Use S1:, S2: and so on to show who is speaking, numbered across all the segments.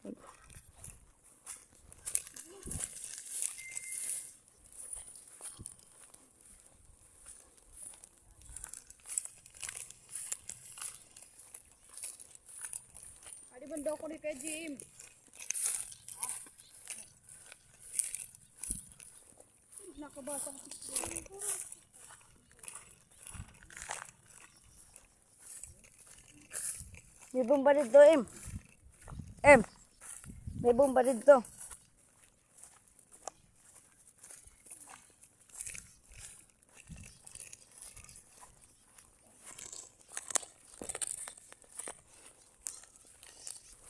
S1: Adi banda ko ni kay Jim. Nakabasa ko.
S2: May bomba dito, Em. May bomba dito.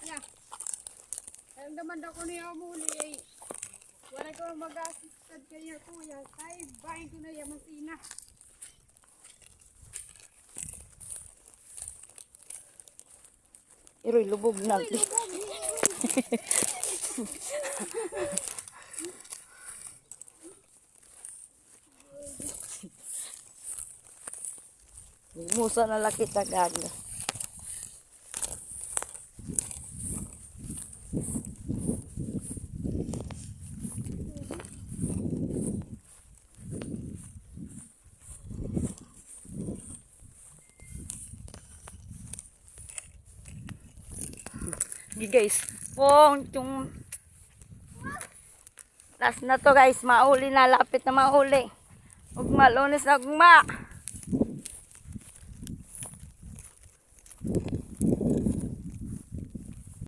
S1: Ya. Ang naman daw ko niya muli. Wala ko mag-assistant kanya kuya. Ay, bahin ko na yung masina.
S2: Iroy, lubog na. Musa na laki tagad. Di guys, yung last na to guys, mauli na, lapit na mauli. Ug malunis na guma.